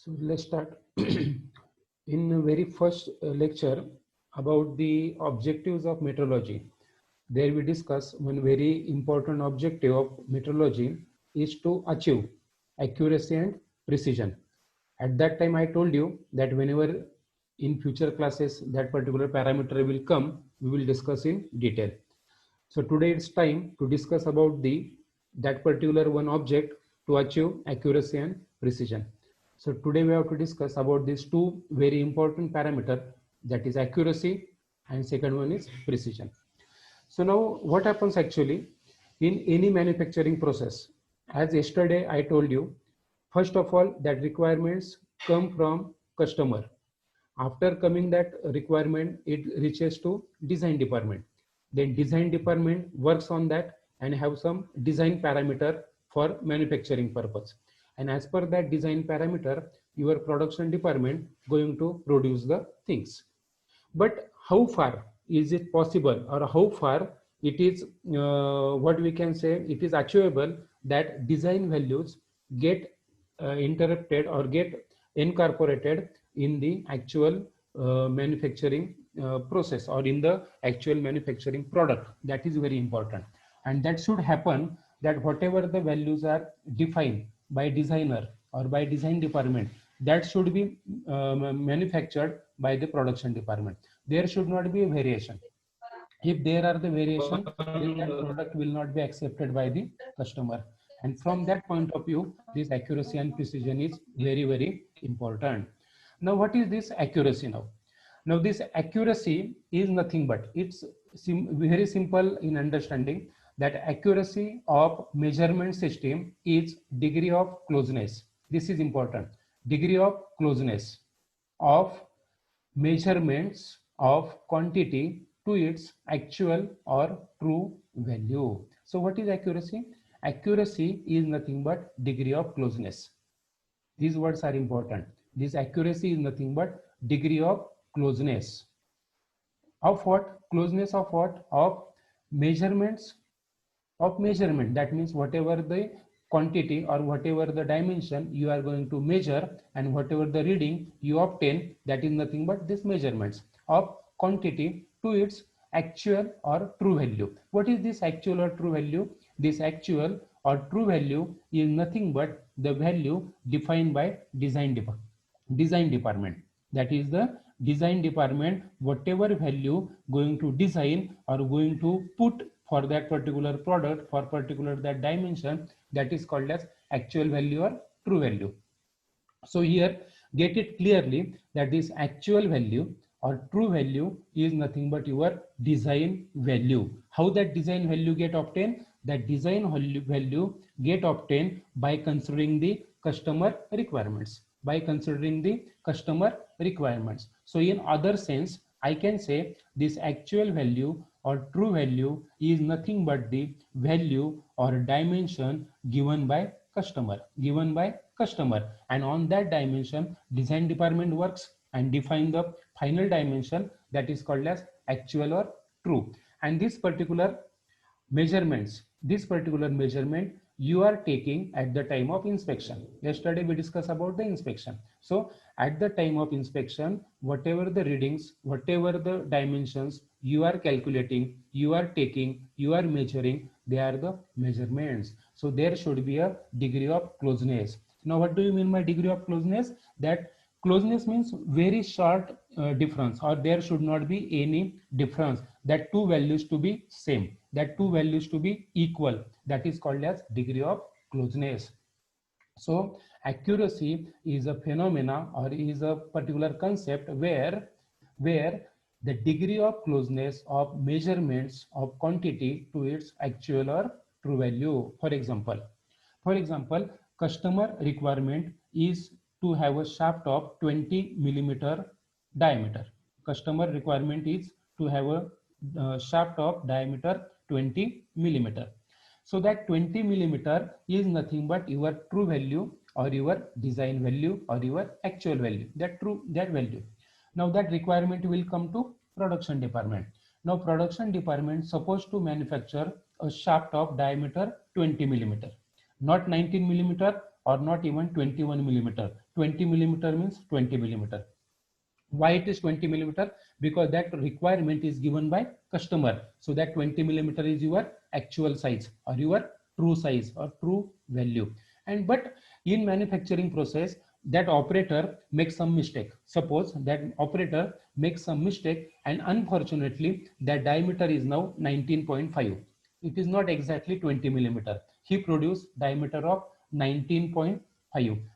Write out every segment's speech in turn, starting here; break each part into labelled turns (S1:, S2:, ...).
S1: So let's start. In the very first lecture about the objectives of metrology, there we discuss one very important objective of metrology is to achieve accuracy and precision. At that time, I told you that whenever in future classes that particular parameter will come, we will discuss in detail. So today it's time to discuss about the that particular one object to achieve accuracy and precision. So today we have to discuss about these two very important parameter, that is accuracy and second one is precision. So now what happens actually in any manufacturing process? As yesterday I told you, first of all that requirements come from customer. After coming that requirement, it reaches to design department. Then design department works on that and have some design parameter for manufacturing purpose. And as per that design parameter, your production department going to produce the things. But how far is it possible, or how far it is what we can say it is achievable that design values get interrupted or get incorporated in the actual manufacturing process or in the actual manufacturing product? That is very important, and that should happen that whatever the values are defined by designer or by design department, that should be manufactured by the production department. There should not be a variation. If there are the variation, then that product will not be accepted by the customer. And from that point of view, this accuracy and precision is very, very important. Now, what is this accuracy now? Now, this accuracy is nothing but it's very simple in understanding that accuracy of measurement system is degree of closeness. This is important. Degree of closeness of measurements of quantity to its actual or true value. So what is accuracy? Accuracy is nothing but degree of closeness. These words are important. This accuracy is nothing but degree of closeness. Of what? Closeness of what? Of measurements of measurement. That means whatever the quantity or whatever the dimension you are going to measure and whatever the reading you obtain, that is nothing but these measurements of quantity to its actual or true value. What is this actual or true value? This actual or true value is nothing but the value defined by design department. That is the design department, whatever value going to design or going to put for that particular product, for particular that dimension, that is called as actual value or true value. So here get it clearly that this actual value or true value is nothing but your design value. How that design value get obtained? That design value get obtained by considering the customer requirements. By considering the customer requirements. So in other sense, I can say this actual value or true value is nothing but the value or dimension given by customer, and on that dimension design department works and define the final dimension, that is called as actual or true. And this particular measurement you are taking at the time of inspection. Yesterday we discussed about the inspection. So at the time of inspection, whatever the readings, whatever the dimensions you are calculating, you are taking, you are measuring, they are the measurements. So there should be a degree of closeness. Now what do you mean by degree of closeness? That closeness means very short difference, or there should not be any difference, that two values to be same, that two values to be equal, that is called as degree of closeness. So accuracy is a phenomena or is a particular concept where the degree of closeness of measurements of quantity to its actual or true value. For example, customer requirement is to have a shaft of 20 millimeter diameter. Customer requirement is to have a shaft of diameter 20 millimeter. So that 20 millimeter is nothing but your true value or your design value or your actual value, that value. Now that requirement will come to production department. Now production department supposed to manufacture a shaft of diameter 20 millimeter, not 19 millimeter, or not even 21 millimeter. 20 millimeter means 20 millimeter. Why it is 20 millimeter? Because that requirement is given by customer. So that 20 millimeter is your actual size or your true size or true value. And but in manufacturing process, that operator makes some mistake. Suppose that operator makes some mistake and unfortunately that diameter is now 19.5. It is not exactly 20 millimeter. He produced diameter of 19.5.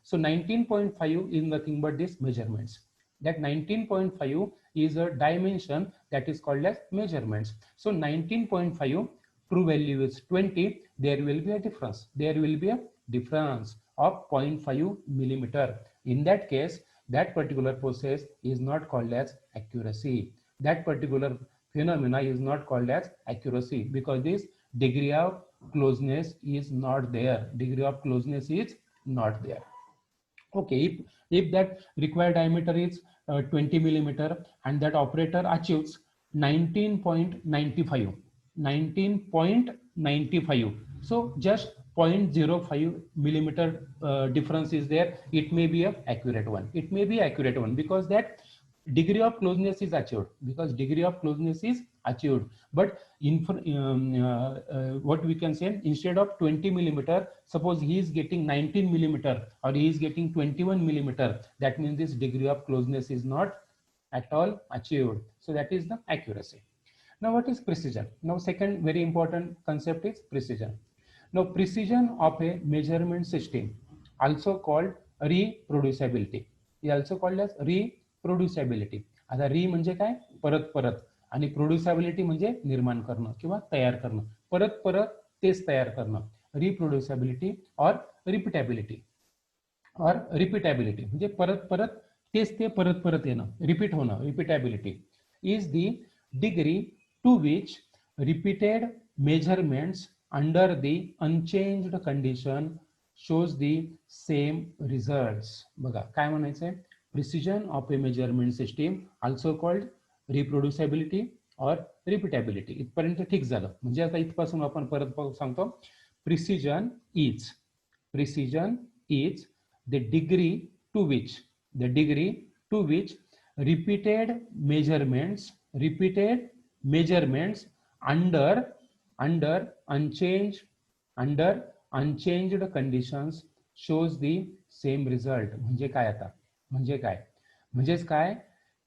S1: So 19.5 is nothing but these measurements. That 19.5 is a dimension that is called as measurements. So 19.5, true value is 20. There will be a difference. There will be a difference of 0.5 millimeter. In that case, that particular process is not called as accuracy. That particular phenomena is not called as accuracy because this degree of closeness is not there. Degree of closeness is not there. Okay, if that required diameter is 20 millimeter and that operator achieves 19.95, so just 0.05 millimeter difference is there. It may be a accurate one. It may be accurate one because that degree of closeness is achieved. But what we can say, instead of 20 millimeter, suppose he is getting 19 millimeter or he is getting 21 millimeter. That means this degree of closeness is not at all achieved. So that is the accuracy. Now what is precision? Now second very important concept is precision. Now precision of a measurement system, also called reproducibility, is also called as reproducibility. आता री म्हणजे काय? परत परत, आणि प्रोड्युसिबिलिटी म्हणजे निर्माण करणं किंवा तयार करणं, परत परत तेच तयार करणं. रिप्रोड्युसिबिलिटी और रिपीटेबिलिटी म्हणजे परत परत तेच ते परत परत येणं, रिपीट होणं. Repeatability is the degree to which repeated measurements under the unchanged condition shows the same results. बघा काय म्हणायचंय? Precision of a measurement system, also called reproducibility or repeatability. इथपर्यंत ठीक झालं. म्हणजे आता इथपासून आपण परत सांगतो. Precision is the degree to which repeated measurements under unchanged conditions shows the same result. म्हणजे काय आता? म्हणजेच काय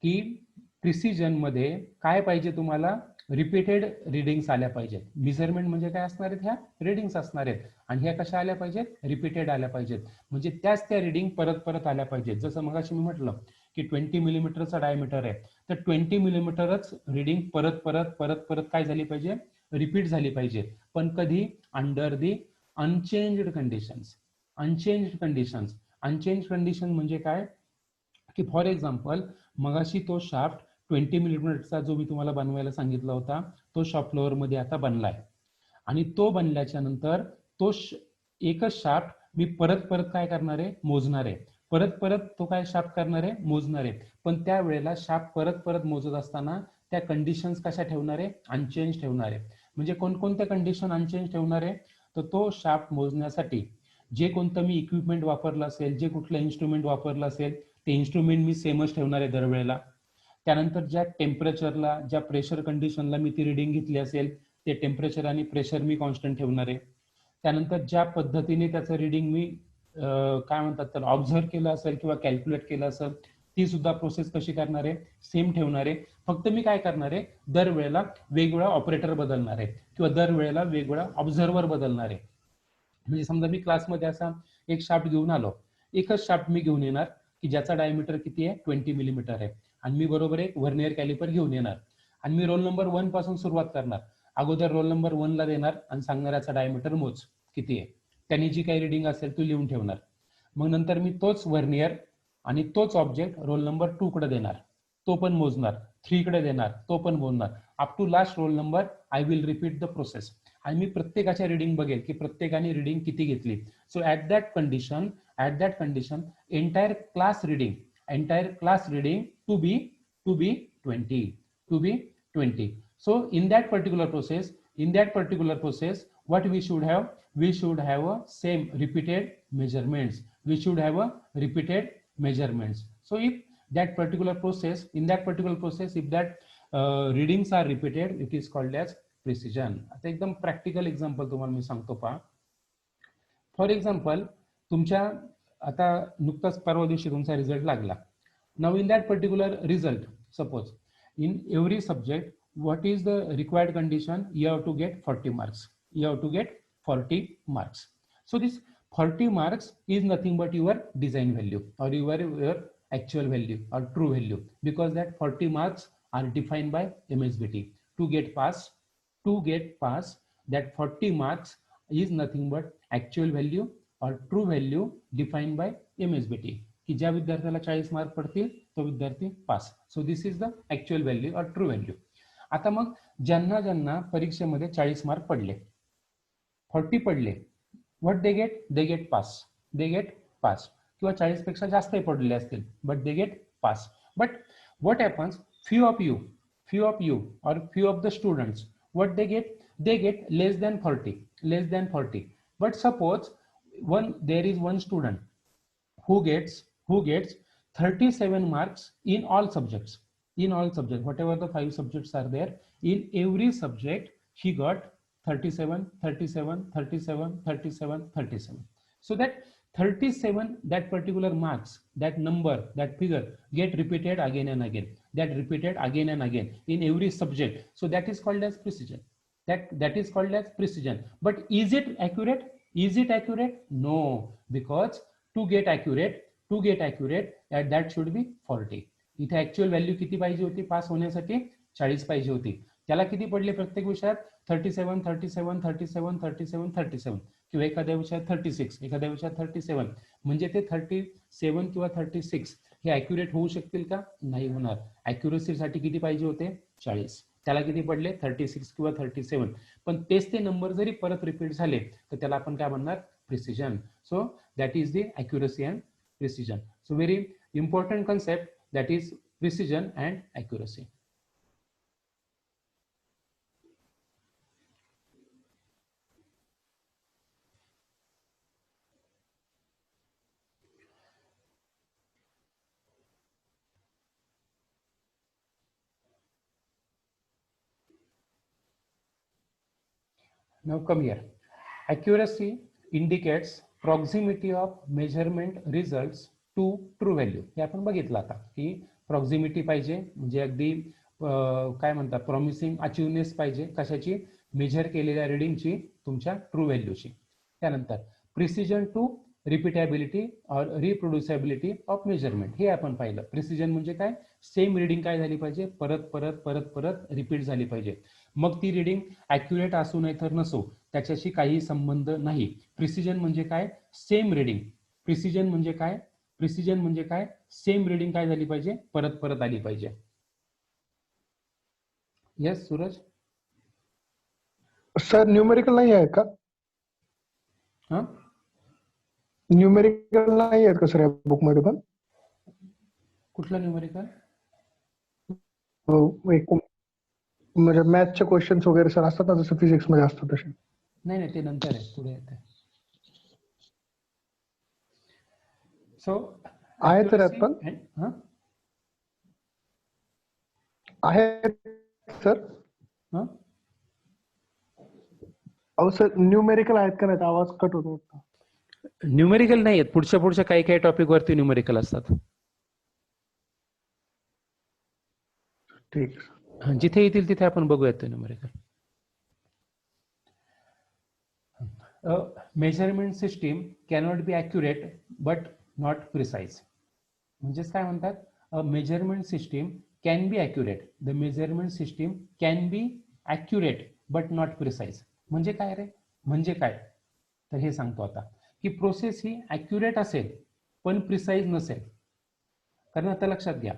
S1: की प्रिसिजन मध्ये काय पाहिजे तुम्हाला? रिपीटेड रिडिंग्स आल्या पाहिजेत. मेजरमेंट म्हणजे काय असणार आहेत? ह्या रिडिंग्स असणार आहेत आणि ह्या कशा आल्या पाहिजेत? रिपीटेड आल्या पाहिजेत. म्हणजे त्याच त्या रिडिंग परत परत आल्या पाहिजेत. जसं मगाशी मी म्हटलं की 20 मिलीमीटरचा डायमीटर आहे, तर 20 मिलीमीटरच रिडिंग परत काय झाली पाहिजे? रिपीट झाली पाहिजे. पण कधी? Under the unchanged conditions. Unchanged condition म्हणजे काय की फॉर एक्झाम्पल मगाशी तो शाफ्ट 20 मिलीमीटरचा जो मी तुम्हाला बनवायला सांगितला होता, तो शॉप फ्लोअर मध्ये आता बनलाय आणि तो बनल्याच्या नंतर तो एकच शाफ्ट मी परत काय करणार आहे? मोजणार आहे. परत तो काय शाफ्ट करणार आहे? मोजणार आहे. पण त्या वेळेला शाफ्ट परत मोजत असताना त्या कंडिशन्स कशा ठेवणार आहे? अनचेंज ठेवणार आहे. म्हणजे कोणकोणत्या कंडिशन अनचेंज ठेवणार आहे? तर तो शाफ्ट मोजण्यासाठी जे कोणतं मी इक्विपमेंट वापरलं असेल, जे कुठलं इन्स्ट्रुमेंट वापरलं असेल, ते इन्स्ट्रुमेंट मी सेमच ठेवणार आहे दरवेळेला. त्यानंतर ज्या टेम्परेचरला, ज्या प्रेशर कंडिशनला मी ती रिडिंग घेतली असेल, ते टेम्परेचर आणि प्रेशर मी कॉन्स्टंट ठेवणार आहे. त्यानंतर ज्या पद्धतीने त्याचं रिडिंग मी काय म्हणतात तर ऑब्झर्व केलं असेल किंवा कॅल्क्युलेट केलं असेल, ती सुद्धा प्रोसेस कशी करणार आहे? सेम ठेवणार आहे. फक्त मी काय करणार आहे? दरवेळेला वेगवेगळा ऑपरेटर बदलणार आहे किंवा दरवेळेला वेगवेगळा ऑब्झर्वर बदलणार आहे. म्हणजे समजा मी क्लासमध्ये असा एक शाफ्ट घेऊन आलो, एकच शाफ्ट मी घेऊन येणार की ज्याचा डायमीटर किती आहे? 20 मिलीमीटर आहे. आणि मी बरोबर एक व्हर्नियर कॅलिपर घेऊन येणार आणि मी रोल नंबर 1 पासून सुरुवात करणार. अगोदर रोल नंबर 1 ला देणार आणि सांगणार याचा डायमीटर मोज किती आहे. त्यांनी जी काही रिडिंग असेल ती लिहून ठेवणार. मग नंतर मी तोच व्हर्नियर आणि तोच ऑब्जेक्ट रोल नंबर 2 कडे देणार, तो पण मोजणार. 3 कडे देणार, तो पण मोजणार. Up to last roll number I will repeat the process. आणि मी प्रत्येकाच्या रिडिंग बघेल की प्रत्येकाने रिडिंग किती घेतली. So at that condition entire class reading to be 20. So in that particular process what we should have? we should have a same repeated measurements. We should have a repeated measurements. So if that particular process, in that particular process, if that readings are repeated, it is called as precision. आता एकदम practical example तुम्हाला मी सांगतो पहा. For example तुमच्या आता नुकताच परवा दिवशी तुमचा रिझल्ट लागला. Now in that particular result, suppose in every subject, what is the required condition? You have to get 40 marks. You have to get 40 marks. So this 40 marks is nothing but your design value or your actual value or true value, because that 40 marks are defined by MSBT. To get pass, that 40 marks is nothing but actual value or true value defined by MSBT. की ज्या विद्यार्थ्याला 40 mark पडतील तो विद्यार्थी pass. So this is the actual value और true value. आता मग ज्यांना परीक्षेमध्ये 40 मार्क पडले, 40 पडले, what they get pass. They get pass. किंवा 40 पेक्षा जास्तही पडलेले असतील, but they get pass. But what happens, few of you or few of the students, what they get less than 40. But suppose there is one student who gets 37 marks in all subjects, whatever the 5 subjects are there, in every subject he got 37. So that 37, that particular marks, that number, that figure get repeated again and again in every subject. So that is called as precision. That is called as precision. But is it accurate? No, because to get accurate that should be 40. इथे actual value किती पाहिजे होती pass होण्यासाठी? 40 पाहिजे होती. त्याला किती पडले प्रत्येक विषयात? 37 किंवा एखाद्या विषयात 36, एखाद्या विषयात 37. म्हणजे ते 37 किंवा 36 हे ऍक्युरेट होऊ शकतील का? नाही होणार. ऍक्युरसीसाठी किती पाहिजे होते? 40. त्याला किती पडले? 36 किंवा 37. पण तेच ते नंबर जरी परत रिपीट झाले तर त्याला आपण काय म्हणणार? Precision. So that is the accuracy and precision. So very important concept, that is precision and accuracy. Now come here. Accuracy indicates proximity of measurement results to true value. हे आपण बघितलं आता की प्रॉक्सिमिटी पाहिजे, म्हणजे अगदी काय म्हणतात प्रॉमिसिंग अचिव्हनेस पाहिजे. कशाची? मेजर केलेल्या रिडिंगची, तुमच्या ट्रू व्हॅल्यूची. त्यानंतर प्रिसिजन टू रिपीटेबिलिटी और रिप्रोड्युसिबिलिटी ऑफ मेजरमेंट, हे आपण पाहिलं. प्रिसिजन म्हणजे काय? सेम रिडिंग काय झाली पाहिजे? परत रिपीट झाली पाहिजे. मग ती रिडिंग ऍक्युरेट असू नाही तर नसो, त्याच्याशी काही संबंध नाही. प्रिसिजन म्हणजे काय? Same reading. प्रिसिजन म्हणजे काय? सेम रिडिंग काय झाली पाहिजे? परत आली पाहिजे. यस सूरज.
S2: सर न्यूमेरिकल नाही आहे का?
S1: हा,
S2: न्यूमेरिकल नाही आहेत का सर या बुक मध्ये पण?
S1: कुठलं न्यूमेरिकल?
S2: म्हणजे मॅथचे क्वेश्चन्स वगैरे सर असतात ना, जसं फिजिक्स मध्ये असतात तसे.
S1: नाही ते नंतर आहे, पुढे येते. सो
S2: आहे तर पण आहे सर. अहो सर न्यूमेरिकल आहेत का? नाही आवाज कट होतो.
S1: न्यूमेरिकल नाही आहेत. पुढच्या काही टॉपिक वरती न्यूमेरिकल असतात.
S2: ठीक.
S1: जिथे येतील तिथे आपण बघूयात numerical. Measurement system cannot be accurate but not precise. म्हणजेच काय म्हणतात? Measurement system can be accurate. The measurement system can be accurate but not precise. म्हणजे काय रे? म्हणजे काय तर हे सांगतो आता, की प्रोसेस ही ॲक्युरेट असेल पण प्रिसाइज नसेल. कारण आता लक्षात घ्या,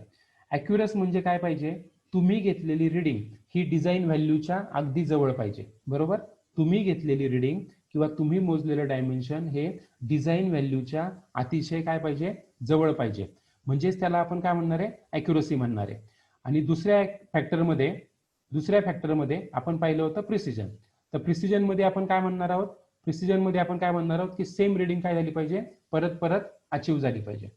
S1: ॲक्युरस म्हणजे काय पाहिजे? तुम्ही घेतलेली रिडिंग ही डिझाइन व्हॅल्यूच्या अगदी जवळ पाहिजे. बरोबर? तुम्ही घेतलेली रिडिंग किंवा तुम्ही मोजलेलं डायमेन्शन हे डिझाइन व्हॅल्यूच्या अतिशय काय पाहिजे? जवळ पाहिजे. म्हणजेच त्याला आपण काय म्हणणार आहे? ॲक्युरसी म्हणणार आहे. आणि दुसऱ्या फॅक्टरमध्ये आपण पाहिलं होतं प्रिसिजन. तर प्रिसिजन मध्ये आपण काय म्हणणार आहोत? प्रिसिजन मध्ये आपण काय म्हणणार आहोत की सेम रिडिंग काय झाली पाहिजे, परत परत अचीव झाली पाहिजे.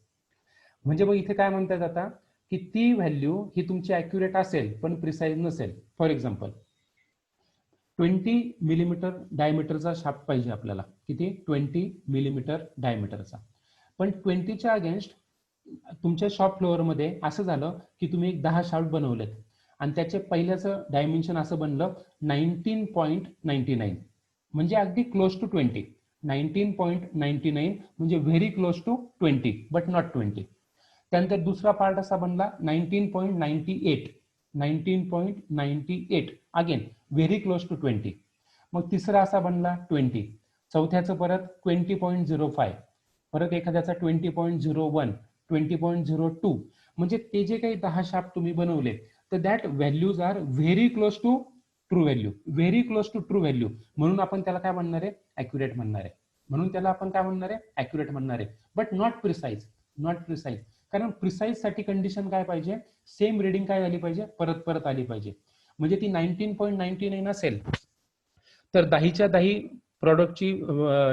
S1: म्हणजे मग इथे काय म्हणतात आता की ती व्हॅल्यू ही तुमची ॲक्युरेट असेल पण प्रिसाईज नसेल. फॉर एक्झाम्पल 20 मिलीमीटर डायमीटरचा शाफ्ट पाहिजे आपल्याला. किती? 20 मिलीमीटर डायमीटरचा. पण 20च्या अगेन्स्ट तुमच्या शॉप फ्लोअरमध्ये असं झालं की तुम्ही एक 10 शाफ्ट बनवलेत आणि त्याचे पहिल्याचं डायमेन्शन असं बनलं 19.99, म्हणजे अगदी क्लोज टू 20. 19.99 म्हणजे very close to 20 but not 20. त्यानंतर दुसरा पार्ट असा बनला 19.98, 19.98 अगेन व्हेरी क्लोज टू 20. मग तिसरा असा बनला 20. चौथ्याचं परत 20.05, परत एखाद्याचा 20.01, 20.02. म्हणजे ते जे काही 10 शाफ्ट तुम्ही बनवले तर that values are very close to true value, very close to true value. म्हणून आपण त्याला काय म्हणणार आहे? ॲक्युरेट म्हणणार आहे. म्हणून त्याला आपण काय म्हणणार आहे? ॲक्युरेट म्हणणार आहे. But not precise, not precise. कारण प्रिसाईज साठी कंडिशन काय पाहिजे? सेम रिडिंग काय झाली पाहिजे? परत परत आली पाहिजे. म्हणजे ती 19.99 असेल तर 10च्या 10 प्रॉडक्टची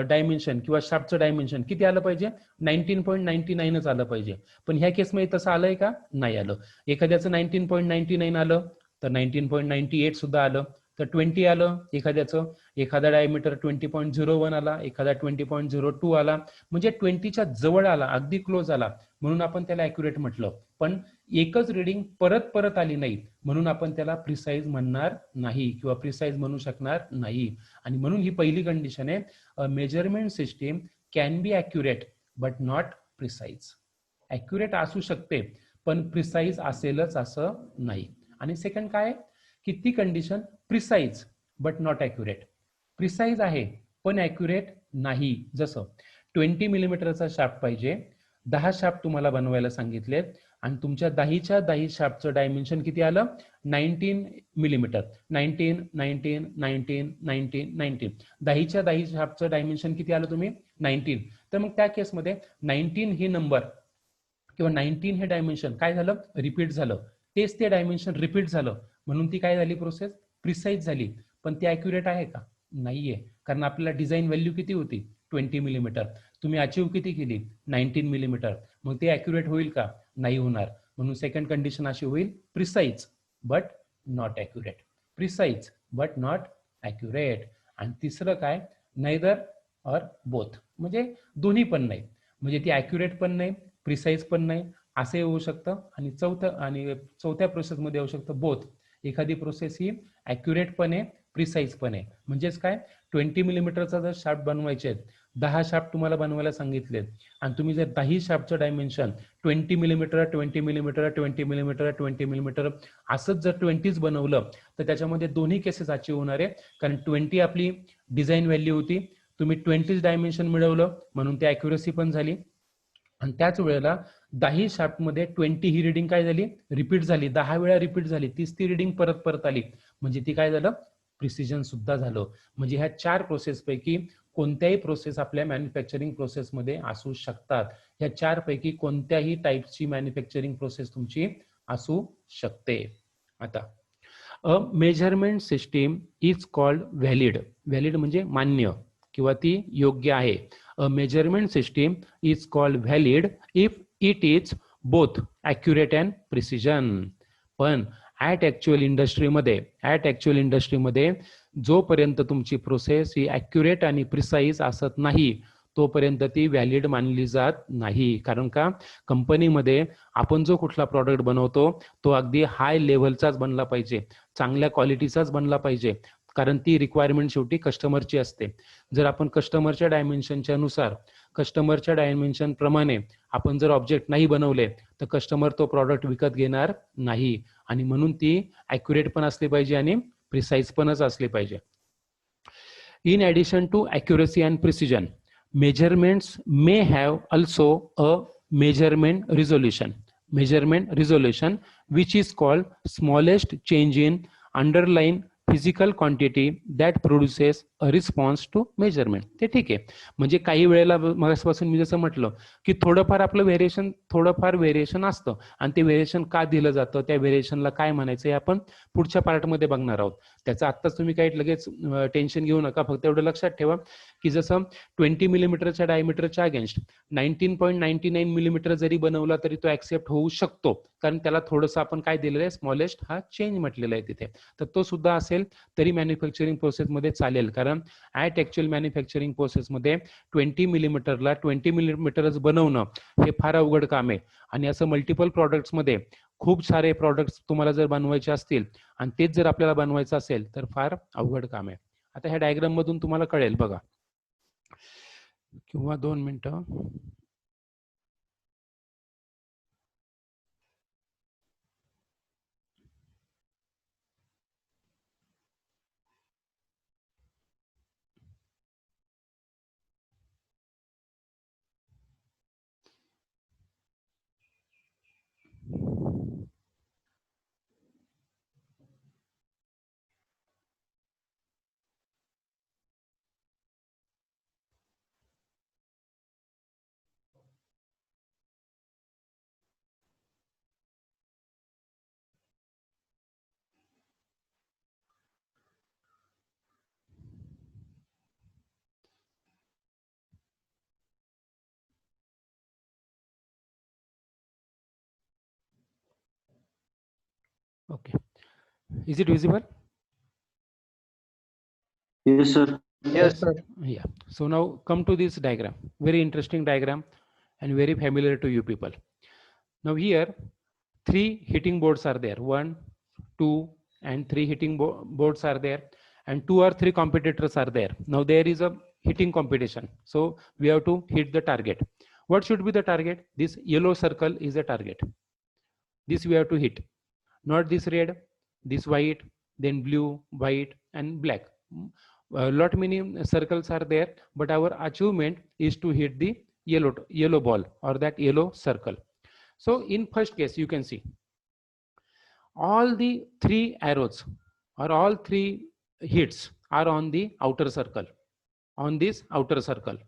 S1: डायमेन्शन किंवा शाफ्टचं डायमेन्शन किती आलं पाहिजे? 19.99च आलं पाहिजे. पण ह्या केसमध्ये तसं आलंय का? नाही आलं. एखाद्याचं 19.99 आलं तर 19.98 सुद्धा आलं, तर 20 आलं एखाद्याचं, एखादा डायमीटर 20.01 आला, एखादा 20.02 आला, म्हणजे 20च्या जवळ आला, अगदी क्लोज आला, म्हणून आपण त्याला ॲक्युरेट म्हटलं. पण एकच रिडिंग परत परत आली नाही म्हणून आपण त्याला प्रिसाईज म्हणणार नाही किंवा प्रिसाईज म्हणू शकणार नाही. आणि म्हणून ही पहिली कंडिशन आहे, अ measurement system can be accurate but not precise. Accurate असू शकते पण प्रिसाईज असेलच असं नाही. आणि सेकंड काय की ती condition precise but not accurate. Precise आहे पण ॲक्युरेट नाही. जसं 20 मिलीमीटरचा शाफ्ट पाहिजे, 10 शाफ्ट तुम्हाला बनवायला सांगितले आणि तुमच्या 10च्या 10 शाफ्टचं डायमेन्शन किती आलं? 19 मिलीमीटर. 19, 19, 19, 19, 19. 10च्या 10 शाफ्टचं डायमेन्शन किती आलं तुम्ही? 19. तर मग त्या केसमध्ये 19 ही नंबर किंवा 19 हे डायमेन्शन काय झालं? रिपीट झालं. तेच ते डायमेन्शन रिपीट झालं म्हणून ती काय झाली? प्रोसेस प्रिसाईज झाली. पण ती ॲक्युरेट आहे का? नाहीये. कारण आपल्याला डिझाईन व्हॅल्यू किती होती? 20 मिलीमीटर. तुम्ही अचीव किती केली? 19 मिलीमीटर. मग ते ॲक्युरेट होईल का? नाही होणार. म्हणून सेकंड कंडिशन अशी होईल, precise but not accurate. Precise but not accurate. आणि तिसरं काय? नायदर ऑर बोथ, म्हणजे दोन्ही पण नाही. म्हणजे ती ॲक्युरेट पण नाही, प्रिसाईज पण नाही, असं होऊ शकतं. आणि चौथ्या प्रोसेसमध्ये येऊ शकतं बोथ. एखादी प्रोसेस ही ॲक्युरेट पण आहे, प्रिसाईज पण आहे. म्हणजेच काय? 20 मिलीमीटरचा जर शाफ्ट बनवायचे आहेत, 10 शाफ्ट तुम्हाला बनवायला सांगितलेत आणि तुम्ही जर 10 शाफ्टचं dimension 20 millimetre, 20 millimetre, 20 millimetre, 20 millimetre असंच जर 20च बनवलं तर त्याच्यामध्ये दोन्ही केसेस अचीव होणार आहे. कारण 20 आपली डिझाईन व्हॅल्यू होती, तुम्ही 20च डायमेन्शन मिळवलं म्हणून ती ॲक्युरेसी पण झाली. आणि त्याच वेळेला 10 शाफ्टमध्ये 20 ही रिडिंग काय झाली? रिपीट झाली. 10 वेळा रिपीट झाली. तीच ती रिडिंग परत परत आली म्हणजे ती काय झालं? प्रिसिजन सुद्धा झालं. म्हणजे ह्या 4 प्रोसेसपैकी कोणत्याही प्रोसेस आपल्या मॅन्युफॅक्चरिंग प्रोसेसमध्ये असू शकतात. ह्या 4 पैकी कोणत्याही टाईपची मॅन्युफॅक्चरिंग प्रोसेस तुमची असू शकते. आता अ measurement system is called valid. Valid म्हणजे मान्य किंवा ती योग्य आहे. A measurement system is called valid if it is both accurate and precision. पण ॲट ॲक्च्युअल इंडस्ट्रीमध्ये जोपर्यंत तुमची प्रोसेस ही ॲक्युरेट आणि प्रिसाईज असत नाही तोपर्यंत ती व्हॅलिड मानली जात नाही. कारण का? कंपनीमध्ये आपण जो कुठला प्रॉडक्ट बनवतो तो अगदी हाय लेव्हलचाच बनला पाहिजे, चांगल्या क्वालिटीचाच बनला पाहिजे. कारण ती रिक्वायरमेंट शेवटी कस्टमरची असते. जर आपण कस्टमरच्या डायमेन्शनच्या नुसार, कस्टमरच्या डायमेन्शन प्रमाणे आपण जर ऑब्जेक्ट नाही बनवले तर कस्टमर तो प्रॉडक्ट विकत घेणार नाही. आणि म्हणून ती ॲक्युरेट पण असली पाहिजे आणि प्रिसाईज पणच असली पाहिजे. In addition to accuracy and precision, measurements may have also a measurement resolution which is called smallest change in underline physical quantity that produces a response to measurement. ते ठीक आहे. म्हणजे काही वेळेला मगासपासून मी जसं म्हटलं की थोडंफार आपलं व्हेरिएशन असतं आणि ते व्हेरिएशन का दिलं जातं, त्या व्हेरिएशनला काय म्हणायचं हे आपण पुढच्या पार्टमध्ये बघणार आहोत. त्याचा आत्ताच तुम्ही काही लगेच टेन्शन घेऊ नका, फक्त एवढं लक्षात ठेवा की जसं 20 मिलीमीटरच्या डायमीटरच्या अगेन्स्ट 19.99 मिलीमीटर जरी बनवला तरी तो ऍक्सेप्ट होऊ शकतो, कारण त्याला थोडंसं आपण काय दिलेलं आहे, स्मॉलेस्ट हा चेंज म्हटलेला आहे तिथे, तर तो सुद्धा असेल तरी मॅन्युफॅक्चरिंग प्रोसेसमध्ये चालेल, कारण ॲट ॲक्च्युअल मॅन्युफॅक्चरिंग प्रोसेसमध्ये 20 मिलीमीटरला 20 मिलीमीटरच बनवणं हे फार अवघड काम आहे. आणि असं मल्टिपल प्रॉडक्ट्समध्ये खूप सारे प्रॉडक्ट्स तुम्हाला जर बनवायचे असतील आणि तेच जर आपल्याला बनवायचं असेल तर फार अवघड काम आहे. आता ह्या डायग्राम मधून तुम्हाला कळेल बघा, किंवा 2 मिनिटं. Okay, is it visible?
S3: Yes, sir.
S2: Yes, sir.
S1: Yeah. So now come to this diagram. Very interesting diagram and very familiar to you people. Now here 3 heating boards are there. 1, 2, and 3 heating boards are there, and 2 or 3 competitors are there. Now there is a heating competition. So we have to hit the target. What should be the target? This yellow circle is the target. This we have to hit. Not this red, this white, then blue, white, and black. Lot many circles are there, but our achievement is to hit the yellow ball or that yellow circle. So in first case, you can see all the 3 arrows or all 3 hits are on the outer circle, on this outer circle.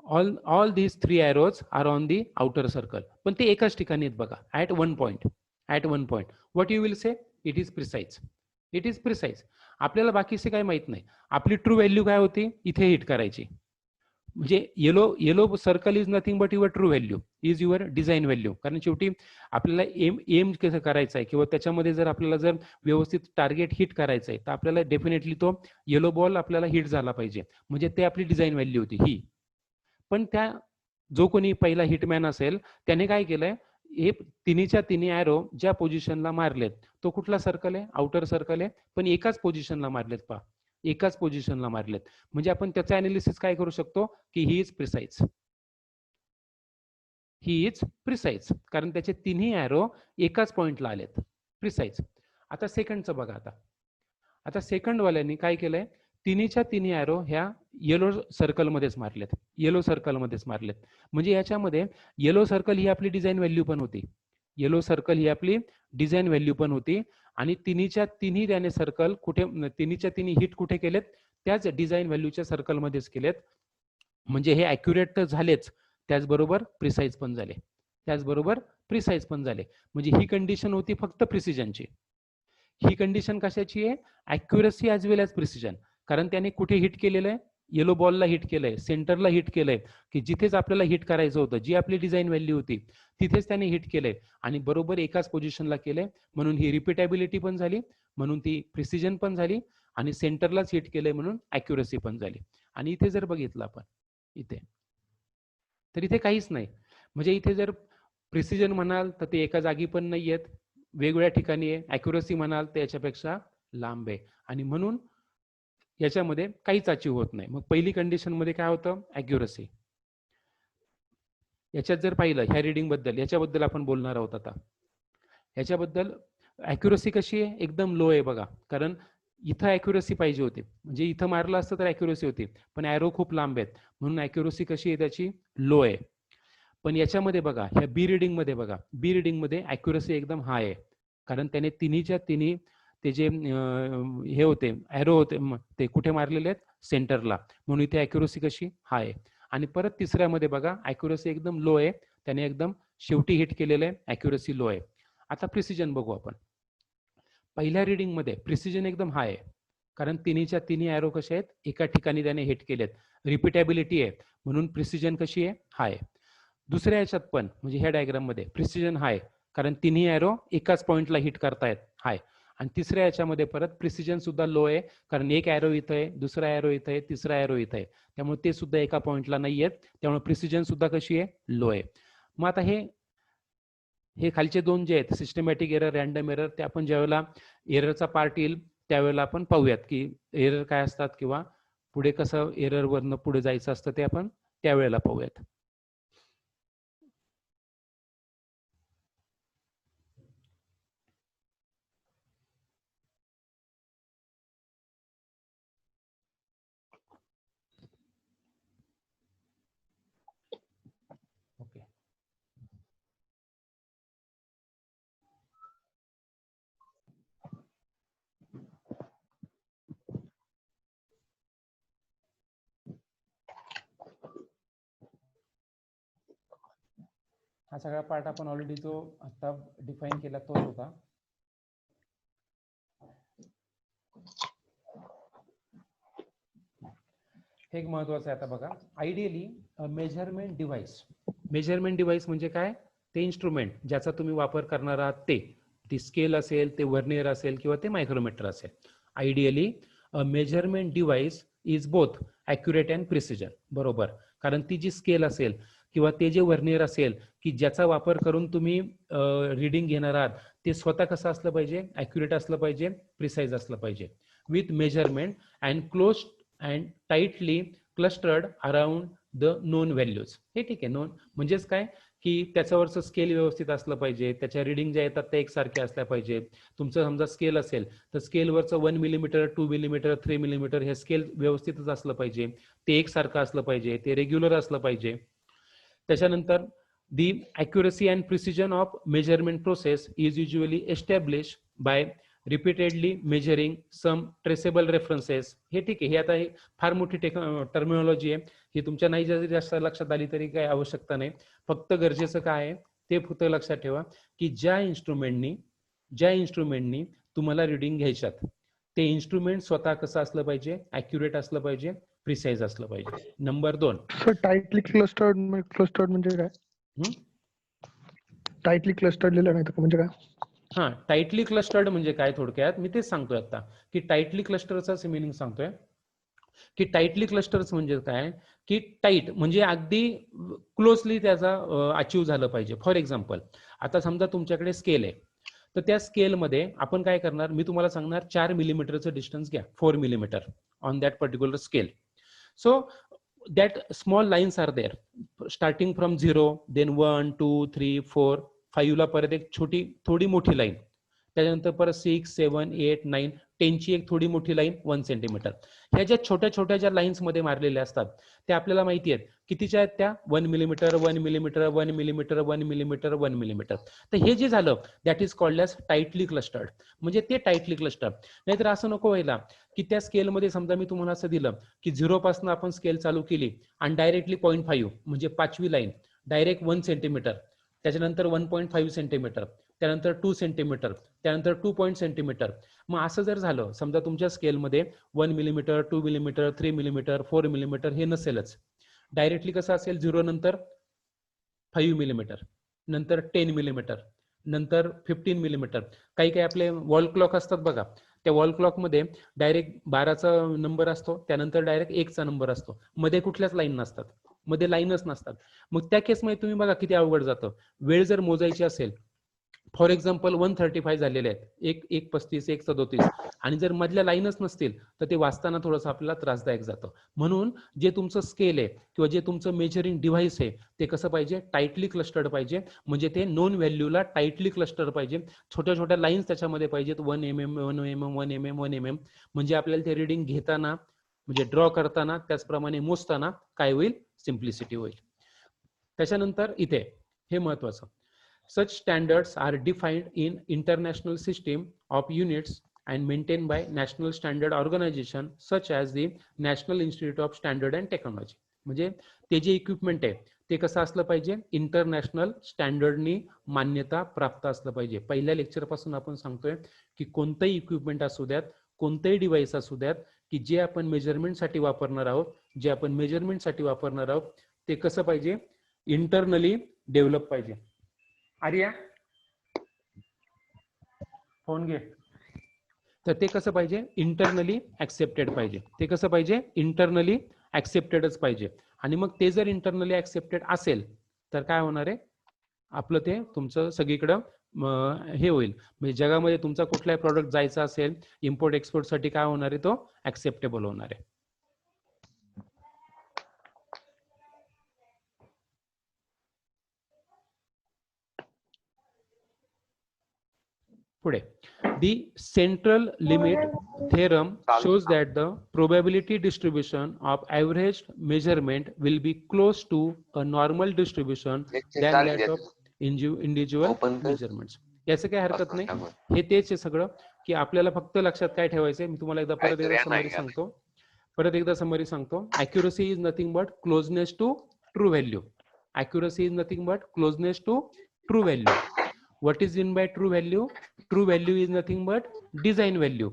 S1: All these 3 arrows are on the outer circle. पण ते एकाच ठिकाणी आहेत बघा, at one point. At one point. What you will say? It is precise. It is precise. आपल्याला बाकीचे काय माहित नाही. आपली ट्रू व्हॅल्यू काय होती? इथे हिट करायची. म्हणजे yellow circle is nothing but your true value, is your design value. कारण शेवटी आपल्याला एम कसं करायचं आहे किंवा त्याच्यामध्ये जर आपल्याला जर व्यवस्थित टार्गेट हिट करायचं आहे तर आपल्याला डेफिनेटली तो येलो बॉल आपल्याला हिट झाला पाहिजे, म्हणजे ते आपली डिझाईन व्हॅल्यू होती ही. पण त्या जो कोणी पहिला हिटमॅन असेल त्याने काय केलंय, हे तिन्हीच्या तिन्ही ॲरो ज्या पोझिशनला मारलेत तो कुठला सर्कल आहे? आउटर सर्कल आहे, पण एकाच पोझिशनला मारलेत. पहा, एकाच पोझिशनला मारलेत. म्हणजे आपण त्याचं अनालिसिस काय करू शकतो की he is precise, he is precise, कारण त्याचे तिन्ही ॲरो एकाच पॉइंटला आलेत. प्रिसाइज. आता सेकंडचं बघा. आता सेकंड वाल्यांनी काय केलंय, तिन्हीच्या तिन्ही ॲरो ह्या येलो सर्कलमध्येच मारलेत, येलो सर्कलमध्येच मारलेत. म्हणजे याच्यामध्ये येलो सर्कल ही आपली डिझाईन व्हॅल्यू पण होती, येलो सर्कल ही आपली डिझाईन व्हॅल्यू पण होती, आणि तिन्हीच्या तिन्ही त्याने सर्कल कुठे, तिन्हीच्या तिन्ही हिट कुठे केलेत? त्याच डिझाईन व्हॅल्यूच्या सर्कलमध्येच केलेत. म्हणजे हे ॲक्युरेट तर झालेच, त्याचबरोबर प्रिसाइज पण झाले, त्याचबरोबर प्रिसाइज पण झाले. म्हणजे ही कंडिशन होती फक्त प्रिसिजनची. ही कंडिशन कशाची आहे? ॲक्युरसी ॲज वेल ॲज प्रिसिजन. कारण त्याने कुठे हिट केलेलं आहे? येलो बॉलला हिट केलंय, सेंटरला हिट केलंय, की जिथेच आपल्याला हिट करायचं होतं, जी आपली डिझाईन व्हॅल्यू होती तिथेच त्याने हिट केलंय, आणि बरोबर एकाच पोझिशनला केलंय. म्हणून ही रिपीटेबिलिटी पण झाली, म्हणून ती प्रिसिजन पण झाली, आणि सेंटरलाच हिट केलंय म्हणून ॲक्युरसी पण झाली. आणि इथे जर बघितलं आपण इथे, तर इथे काहीच नाही. म्हणजे इथे जर प्रिसिजन म्हणाल तर ते एका जागी पण नाही आहेत, वेगवेगळ्या ठिकाणी आहे. ॲक्युरसी म्हणाल तर याच्यापेक्षा लांब आहे, आणि म्हणून याच्यामध्ये काहीच अचीव होत नाही. मग पहिली कंडिशन मध्ये काय होतं? ॲक्युरसी. याच्यात जर पाहिलं ह्या रिडिंग बद्दल, याच्याबद्दल आपण बोलणार आहोत आता. याच्याबद्दल ॲक्युरसी कशी आहे? एकदम लो आहे बघा, कारण इथं ॲक्युरसी पाहिजे होती, म्हणजे इथं मारलं असतं तर ॲक्युरसी होती, पण ॲरो खूप लांब आहेत म्हणून ॲक्युरसी कशी आहे त्याची? लो आहे. पण याच्यामध्ये बघा, ह्या बी रिडिंग मध्ये बघा, बी रिडिंग मध्ये ॲक्युरसी एकदम हाय आहे, कारण त्याने तिन्हीच्या तिन्ही ते जे हे होते ॲरो होते ते कुठे मारलेले आहेत? सेंटरला, म्हणून इथे ॲक्युरसी कशी? हाय. आणि परत तिसऱ्यामध्ये बघा, ॲक्युरसी एकदम लो आहे, त्याने एकदम शेवटी हिट केलेलं आहे, ॲक्युरसी लो आहे. आता प्रिसिजन बघू आपण. पहिल्या रीडिंग मध्ये प्रिसिजन एकदम हाय आहे, कारण तिन्हीच्या तिन्ही ॲरो कसे आहेत, एका ठिकाणी त्याने हिट केलेत. रिपिटेबिलिटी आहे म्हणून प्रिसिजन कशी आहे, हाय. दुसऱ्या याच्यात पण म्हणजे ह्या डायग्राम मध्ये प्रिसिजन हाय, कारण तिन्ही ॲरो एकाच पॉइंटला हिट करतायत, हाय. आणि तिसऱ्या याच्यामध्ये परत प्रिसिजन सुद्धा लो आहे, कारण एक ॲरो इथं आहे, दुसरा ॲरो इथं आहे, तिसरा ॲरो इथं आहे, त्यामुळे ते सुद्धा एका पॉइंटला नाही आहेत, त्यामुळे प्रिसिजन सुद्धा कशी आहे, लो आहे. मग आता हे खालचे दोन जे आहेत, सिस्टमॅटिक एरर, रॅन्डम एरर, ते आपण ज्यावेळेला एररचा पार्ट येईल त्यावेळेला आपण पाहूयात की एरर काय असतात किंवा पुढे कसं एररवरनं पुढे जायचं असतं ते आपण त्यावेळेला पाहूयात. ओके. हा सगळा पार्ट आपण ऑलरेडी जो आता डिफाईन केला तोच होता. हे एक महत्वाचं आहे. आता बघा, आयडियली मेजरमेंट डिव्हाइस म्हणजे काय, ते इन्स्ट्रुमेंट ज्याचा तुम्ही वापर करणार आहात ते स्केल असेल, ते व्हर्नियर असेल किंवा ते मायक्रोमीटर असेल. Ideally measurement device is both accurate and precision, बरोबर. कारण ती जी स्केल असेल किंवा ते जे व्हर्नियर असेल की ज्याचा वापर करून तुम्ही रीडिंग घेणार आहात, ते स्वतः कसं असलं पाहिजे, ॲक्युरेट असलं पाहिजे, प्रिसाईज असलं पाहिजे, with measurement and close and tightly clustered around the non values. हे ठीक आहे, नोन म्हणजेच काय की त्याच्यावरचं स्केल व्यवस्थित असलं पाहिजे, त्याच्या रीडिंग ज्या येतात त्या एकसारख्या असल्या पाहिजे. तुमचं समजा स्केल असेल तर स्केलवरचं 1 मिलीमीटर, 2 मिलीमीटर, 3 मिलीमीटर हे स्केल व्यवस्थितच असलं पाहिजे, ते एकसारखं असलं पाहिजे, ते रेग्युलर असलं पाहिजे. त्याच्यानंतर the accuracy and precision of measurement process is usually established by repeatedly measuring some traceable references. हे ठीक आहे, हे आता हे फार मोठी टर्मिनॉलॉजी आहे, ही तुमच्या नाही जरी जास्त लक्षात आली तरी काही आवश्यकता नाही. फक्त गरजेचं काय आहे ते फक्त लक्षात ठेवा की ज्या इन्स्ट्रुमेंटनी तुम्हाला रिडिंग घ्यायच्यात ते इन्स्ट्रुमेंट स्वतः कसं असलं पाहिजे, ॲक्युरेट असलं पाहिजे, प्रिसाईज असलं पाहिजे. नंबर 2,
S2: सर टाइटली क्लस्टर्ड म्हणजे काय, टाइटली क्लस्टर्ड लिहिलं नाही तर म्हणजे काय?
S1: हा, टाइटली क्लस्टर्ड म्हणजे काय, थोडक्यात मी तेच सांगतोय आता की टाइटली क्लस्टरचा मिनिंग सांगतोय की टाइटली क्लस्टर्स म्हणजे काय की टाईट म्हणजे अगदी क्लोजली त्याचा अचीव झालं पाहिजे. फॉर एक्झाम्पल, आता समजा तुमच्याकडे स्केल आहे, तर त्या स्केलमध्ये आपण काय करणार, मी तुम्हाला सांगणार 4 मिलीमीटरचं डिस्टन्स घ्या, 4 millimetre on that particular scale. So that small lines are there starting from 0, then 1 2 3 4 5 ला परत एक छोटी थोडी मोठी लाईन, त्याच्यानंतर परत 6 7 8 9 10 ची एक थोडी मोठी लाईन 1 सेंटीमीटर. ह्या ज्या छोट्या छोट्या ज्या लाईन्स मध्ये मारलेल्या असतात त्या आपल्याला माहिती आहेत कितीच्या आहेत, त्या 1 millimetre 1 millimetre 1 millimetre 1 millimetre 1 millimetre. तर हे जे झालं that is called as tightly clustered, म्हणजे ते टाईटली क्लस्टर्ड. नाहीतर असं नको व्हायला की त्या स्केलमध्ये समजा मी तुम्हाला असं दिलं की 0 पासून आपण स्केल चालू केली आणि डायरेक्टली 0.5 म्हणजे 5वी लाईन डायरेक्ट 1 सेंटीमीटर, त्याच्यानंतर 1.5 सेंटीमीटर, त्यानंतर 2 सेंटीमीटर, त्यानंतर 2 सेंटीमीटर. मग असं जर झालं समजा तुमच्या स्केलमध्ये 1 मिलीमीटर 2 मिलीमीटर 3 मिलीमीटर 4 मिलीमीटर हे नसेलच, डायरेक्टली कसं असेल, 0 नंतर 5 मिलीमीटर, नंतर 10 मिलीमीटर, नंतर 15 मिलीमीटर. काही काही आपले वॉल क्लॉक असतात बघा, त्या वॉल क्लॉकमध्ये डायरेक्ट 12चा नंबर असतो, त्यानंतर डायरेक्ट 1चा नंबर असतो, मध्ये कुठल्याच लाईन नसतात, मध्ये लाईनच नसतात. मग त्या केसमध्ये तुम्ही बघा किती अवघड जातं. वेळ जर मोजायची असेल, फॉर एक्झाम्पल 135 झालेले आहेत, 1:35 1:37, आणि जर मधल्या लाईनच नसतील तर ते वाचताना थोडंसं आपल्याला त्रासदायक जातं. म्हणून जे तुमचं स्केल आहे किंवा जे तुमचं मेजरिंग डिव्हाइस आहे ते कसं पाहिजे, टाईटली क्लस्टर्ड पाहिजे, म्हणजे ते नोन व्हॅल्यूला टाईटली क्लस्टर्ड पाहिजे, छोट्या छोट्या लाईन्स त्याच्यामध्ये पाहिजेत, 1 mm 1 mm 1 mm 1 mm, म्हणजे आपल्याला ते रिडिंग घेताना म्हणजे ड्रॉ करताना त्याचप्रमाणे मोजताना काय होईल, सिम्प्लिसिटी होईल. त्याच्यानंतर इथे हे महत्वाचं, such standards are defined in international system of units and maintained by national standard organization such as the National Institute of Standard and Technology. म्हणजे ते जे इक्विपमेंट आहे ते कसं असलं पाहिजे, इंटरनॅशनल स्टँडर्डनी मान्यता प्राप्त असलं पाहिजे. पहिल्या लेक्चर पासून आपण सांगतोय की कोणतंही इक्विपमेंट असू द्यात, कोणतंही डिव्हाइस असू द्यात, की जे आपण मेजरमेंटसाठी वापरणार आहोत, ते कसं पाहिजे, इंटरनली डेव्हलप पाहिजे. आर्या फोन घे. तर ते कसं पाहिजे, इंटरनली ऍक्सेप्टेड पाहिजे. ते कसं पाहिजे, इंटरनली ऍक्सेप्टेडच पाहिजे. आणि मग ते जर इंटरनली ऍक्सेप्टेड असेल तर काय होणार आहे, आपलं ते तुमचं सगळीकडं हे होईल. म्हणजे जगामध्ये तुमचा कुठलाही प्रॉडक्ट जायचा असेल इम्पोर्ट एक्सपोर्टसाठी, काय होणार आहे, तो ऍक्सेप्टेबल होणार आहे. पुढे, the central limit theorem shows that the probability distribution of averaged measurement will be close to a normal distribution than that of individual measurements. याचं काही हरकत नाही, हे तेच आहे सगळं, की आपल्याला फक्त लक्षात काय ठेवायचंय. मी तुम्हाला परत एकदा समरी सांगतो. accuracy is nothing but closeness to true value. accuracy is nothing but closeness to true value. What is meant by true value? True value is nothing but design value,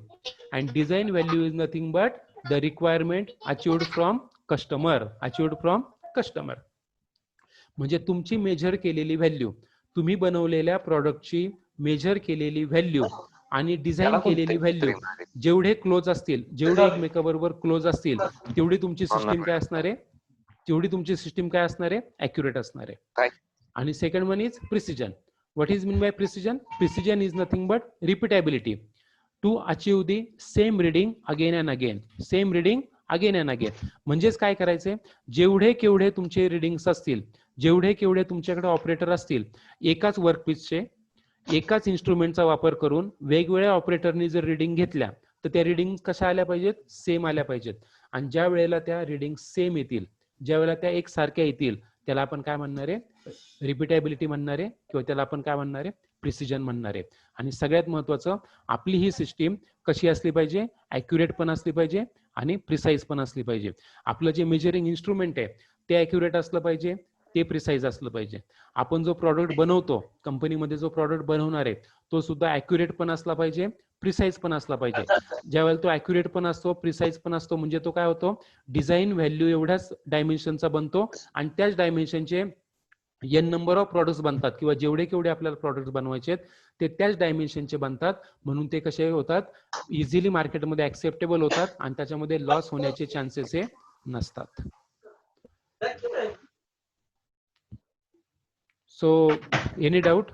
S1: and design value is nothing but the requirement achieved from customer. म्हणजे तुमची major केलेली value, तुम्ही बनवलेल्या प्रॉडक्टची major केलेली value आणि design केलेली value जेवढे क्लोज असतील, जेवढे एकमेकाबरोबर क्लोज असतील, तेवढी तुमची सिस्टीम काय असणार आहे, ऍक्युरेट असणार आहे. आणि second one is precision. What is meant by precision? Precision is nothing but repeatability. To achieve the same reading again and again. म्हणजेच काय करायचंय, जेवढे केवढे तुमचे रिडिंग्स असतील, जेवढे केवढे तुमच्याकडे ऑपरेटर असतील, एकाच वर्कपीसचे, एकाच इन्स्ट्रुमेंटचा वापर करून वेगवेगळ्या ऑपरेटरनी जर रिडिंग घेतल्या तर त्या रिडिंग कशा आल्या पाहिजेत, सेम आल्या पाहिजेत. आणि ज्या वेळेला त्या रिडिंग सेम येतील, ज्या वेळेला त्या एकसारख्या येतील, त्याला आपण काय म्हणणार आहे, रिपीटेबिलिटी म्हणणार आहे, किंवा त्याला आपण काय म्हणणार आहे, प्रिसिजन म्हणणार आहे. आणि सगळ्यात महत्वाचं, आपली ही सिस्टीम कशी असली पाहिजे, ऍक्युरेट पण असली पाहिजे आणि प्रिसाईज पण असली पाहिजे. आपलं जे मेजरिंग इन्स्ट्रुमेंट आहे ते ऍक्युरेट असलं पाहिजे, ते प्रिसाईज असलं पाहिजे. आपण जो प्रॉडक्ट बनवतो, कंपनीमध्ये जो प्रॉडक्ट बनवणार आहे, तो सुद्धा ऍक्युरेट पण असला पाहिजे, प्रिसाईज पण असला पाहिजे. ज्यावेळेला तो ऍक्युरेट पण असतो, प्रिसाईज पण असतो, म्हणजे तो काय होतो, डिझाईन व्हॅल्यू एवढ्याच डायमेन्शनचा बनतो, आणि त्याच डायमेन्शनचे n नंबर ऑफ प्रॉडक्ट्स बनतात, किंवा जेवढे केवढे आपल्याला प्रॉडक्ट बनवायचे ते त्याच डायमेन्शनचे बनतात. म्हणून ते कसे होतात, इझिली मार्केटमध्ये ऍक्सेप्टेबल होतात, आणि त्याच्यामध्ये लॉस होण्याचे चान्सेस हे नसतात. So any doubt?